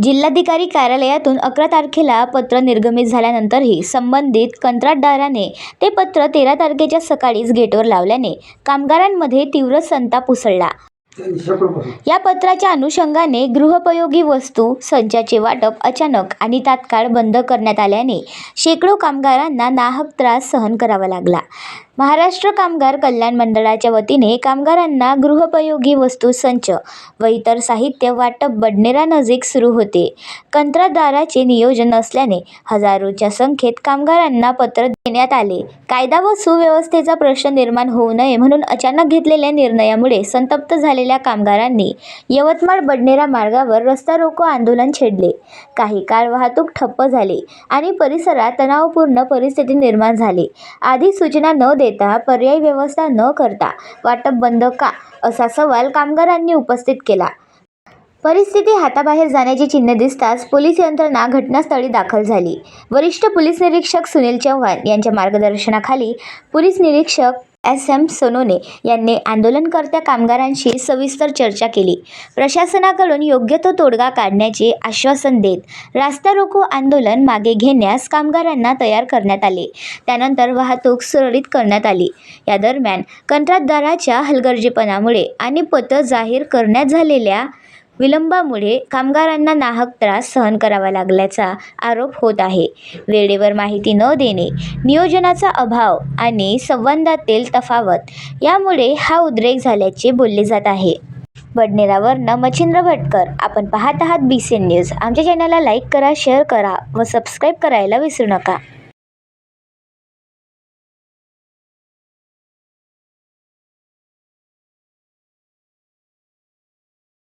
जिल्हाधिकारी कार्यालयातून 11 तारखेला पत्र निर्गमित झाल्यानंतरही संबंधित कंत्राटदाराने ते पत्र 13 तारखेच्या सकाळीच गेटवर लावल्याने कामगारांमध्ये तीव्र संताप उसळला। या पत्राच्या अनुषंगाने गृहोपयोगी वस्तू संचाचे वाटप अचानक आणि तात्काळ बंद करण्यात आल्याने शेकडो कामगारांना नाहक त्रास सहन करावा लागला। महाराष्ट्र कामगार कल्याण मंडळाच्या वतीने कामगारांना गृहोपयोगी वस्तू संच व इतर साहित्य वाटप बडनेरा नजीक सुरू होते। कंत्राटदाराचे नियोजन नसल्याने हजारोच्या संख्येत कामगारांना पत्र देण्यात आले। कायदा व सुव्यवस्थेचा प्रश्न निर्माण होऊ नये म्हणून अचानक घेतलेल्या निर्णयामुळे संतप्त झालेल्या कामगारांनी यवतमाळ बडनेरा मार्गावर रस्ता रोको आंदोलन छेडले। काही काळ वाहतूक ठप्प झाली आणि परिसरात तणावपूर्ण परिस्थिती निर्माण झाली। आधी सूचना न देता पर्यायी व्यवस्था न करता वाटप बंद का असा सवाल कामगारांनी उपस्थित केला। परिस्थिती हाताबाहेर जाण्याची चिन्हे दिसताच पोलीस यंत्रणा घटनास्थळी दाखल झाली। वरिष्ठ पोलीस निरीक्षक सुनील चव्हाण यांच्या मार्गदर्शनाखाली पोलीस निरीक्षक SM सोनोने यांनी आंदोलनकर्त्या कामगारांशी सविस्तर चर्चा केली। प्रशासनाकडून योग्य तो तोडगा काढण्याचे आश्वासन देत रास्ता रोको आंदोलन मागे घेण्यास कामगारांना तयार करण्यात आले। त्यानंतर वाहतूक सुरळीत करण्यात आली। या दरम्यान कंत्राटदाराच्या हलगर्जीपणामुळे आणि पत्र जाहीर करण्यात झालेल्या विलंबामुळे कामगारांना नाहक त्रास सहन करावा लागल्याचा आरोप होत आहे। वेळेवर माहिती न देणे, नियोजनाचा अभाव आणि संवादातील तफावत यामुळे हा उद्रेक झाल्याचे बोलले जात आहे। बडनेरावरनं मच्छिंद्र भटकर। आपण पाहत आहात BCN न्यूज। आमच्या चॅनलला लाईक करा, शेअर करा व सबस्क्राईब करायला विसरू नका।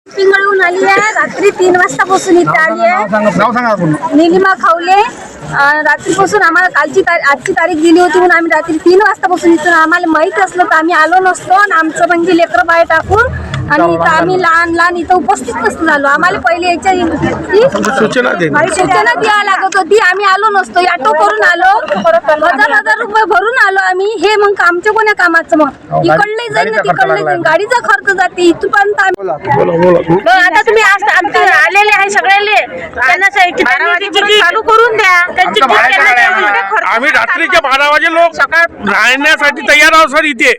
पिंगळून आली आहे। रात्री 3 वाजतापासून इथे आली आहे। निलिमा खावले। रात्रीपासून आम्हाला आजची तारीख दिली होती म्हणून आम्ही रात्री 3 वाजतापासून इथून आम्हाला माहीत असलं तर आम्ही आलो नसतो आणि आमचं म्हणजे लेकरं बाहेर टाकून आणि इथं आम्ही लहान इथं उपस्थित नसतो झालो। आम्हाला पहिले याच्या सूचना द्यायला लागत होती। आम्ही आलो नसतो। ऑटो करून आलो, 1000 रुपये भरून आलो आम्ही। हे मग आमच्या कोण्या कामाचं? मग इकडले जाईल ना तिकडले जाईल, गाडीचा खर्च जाते इथपर्यंत। आता तुम्ही आलेले आहे सगळ्याले चालू करून द्या। आम्ही रात्रीचे 12 वाजे लोक सकाळ राहण्यासाठी तयार आहोत सर। इथे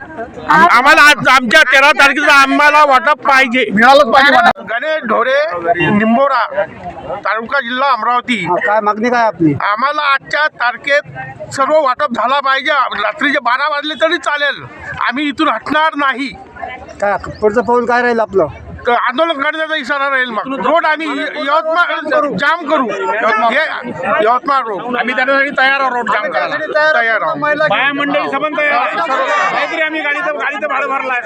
आम्हाला आज आमच्या 13 तारखेला आम्हाला वाटप पाहिजे, मिळालंच पाहिजे। गणेश ढोरे, निंबोरा, तालुका जिल्हा अमरावती। काय मागणी काय आपली? आम्हाला आजच्या तारखेत सर्व वाटप झाला पाहिजे। रात्रीचे 12 वाजले तरी चालेल, आम्ही इथून हटणार नाही। काय पुढचं पाऊल काय राहील आपलं? आंदोलन करण्याचा इशारा राहील। मग रोड आम्ही यवतमाळ जाम करू। यवतमाळ रोड आम्ही त्यासाठी तयार आहोत। रोड जाम करायला तयार आहोत। बाया मंडळी सबंध काहीतरी आम्ही गाडीचं भाडं भरलं आहे।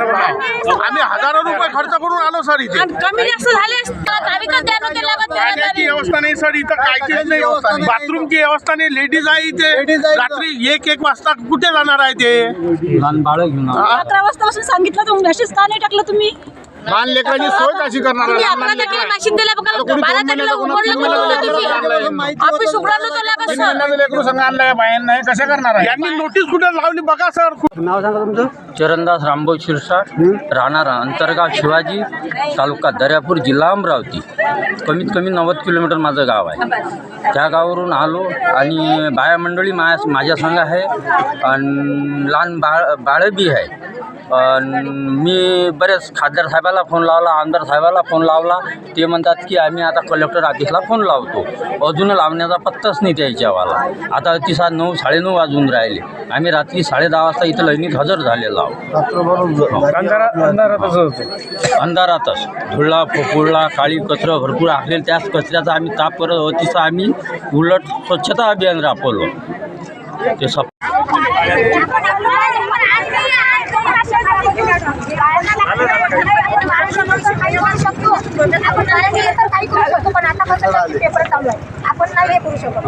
आम्ही हजारो रुपये खर्च करून आलो सर। इथे कमी जास्त झाले पाण्याची व्यवस्था नाही सर। इथं काहीच नाही, बाथरूमची व्यवस्था नाही। लेडीज आहे इथे। रात्री 1 वाजता कुठे जाणार आहे ते? 11 वाजतापासून सांगितलं तुम्ही, मेसेज का नाही टाकलं तुम्ही? लहान लेकरांची सोय कशी करणार? कशा करणार? यांनी नोटीस कुठे लावली बघा सर। नाव सांगा तुमचं? चरणदास रामभाऊ शिरसाट, राहणार अंतरगाव शिवाजी, तालुका दर्यापूर, जिल्हा अमरावती। कमीत कमी 90 किलोमीटर माझं गाव आहे। त्या गावावरून आलो आणि बाया मंडळी माझ्या संग आहे आणि लहान बाळ बी आहे। मी बरेच खासदार साहेबाला फोन लावला, आमदार साहेबाला फोन लावला। ते म्हणतात की आम्ही आता कलेक्टर ऑफिसला फोन लावतो। अजून लावण्याचा पत्ताच नाही त्याच्यावाला। आता 9 साडेनऊ वाजून राहिले। आम्ही रात्री 10:30 वाजता इथं लाईनीत हजर झालेलो आहोत। अंधारातच धुळा पोपळा काळी कचरा भरपूर असलेला, त्याच कचऱ्याचा आम्ही ताप करत होतीचा आम्ही उलट स्वच्छता अभियान राबवलं। ते सब आपण नाही करू शकत।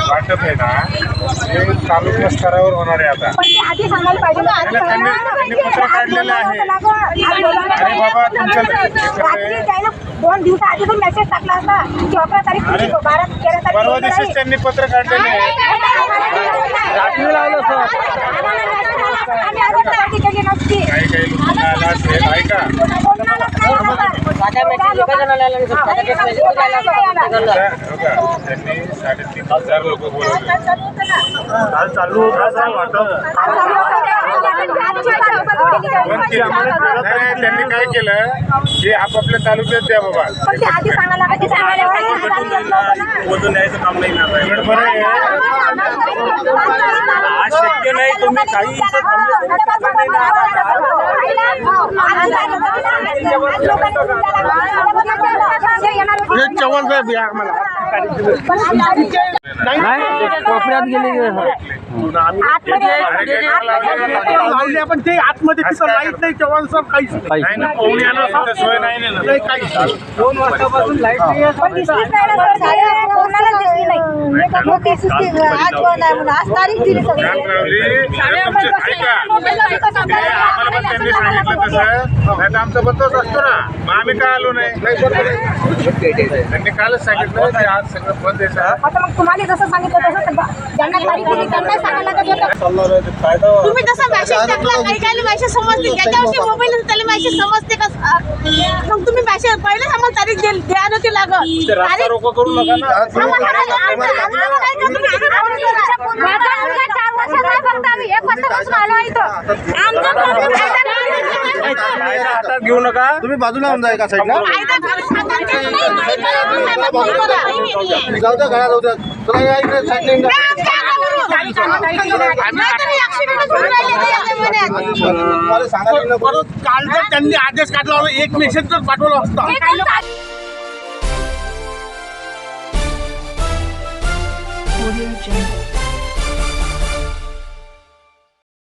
वाटप आहे ना, हे तालुका स्तरावर होणार आहे। आता आधी सांगायला पाहिजे। त्यांनी पत्र काढलेलं आहे। अरे बाबा तुमच्या 2 दिवसाआधी पण मेसेज टाकला होता की 11 तारीख 12-13 तारीख परवा दिवशीच त्यांनी पत्र काढलेले आहे. रात्री लावलं सर आम्ही अगोदर पार्टी केली नसती. काही काही लोकांना आला असेल ऐका त्यांनी 3,500 लोक बोलवले काल चालू होता वाटप. त्यांनी काय केलं की आपापल्या तालुक्यात द्या बाबा वजन द्यायचं काम नाही ना बरं आहे. आज शक्य नाही तुम्ही काही चव्हाण साहेब या आम्हाला कोपऱ्यात गेले लावले आपण ते आतमध्ये तिथं लाईट नाही चव्हाण सर काहीच नाही ना पाहुण्याला सोय नाही ना काही 2 वाजतापासून लाईट नाही आहे. आज तारीख दिली आम्हाला पण त्यांनी सांगितलं तसं नाही तर आमचा बंदोबस्त असतो ना मग आम्ही काय आलो नाही त्यांनी कालच सांगितलं की आज सगळं बंद आहे. आता मग तुम्हाला जसं सांगितलं तसं ज्यांना तारीख दिली त्यांना सांगायला लागत होतं. तुम्ही जसं मेसेज टाकला काही काही मेसेज समजते ज्याच्यावरती मोबाईल त्याला मेसेज समजते का मग तुम्ही मेसेज पहिलेच आम्हाला तारीख द्या नव्हती लागत तारीख रोको करू नका ना. हातात घेऊ नका तुम्ही बाजूला होऊन जाय का साईडला जाऊ द्या घरात जाऊ द्या तुला या इकडे साईडला येऊन जा. तुम्हाला सांगायला नको. परत काल जर त्यांनी आदेश काढला होता एक मेसेज जर पाठवला असता Audio Jungle.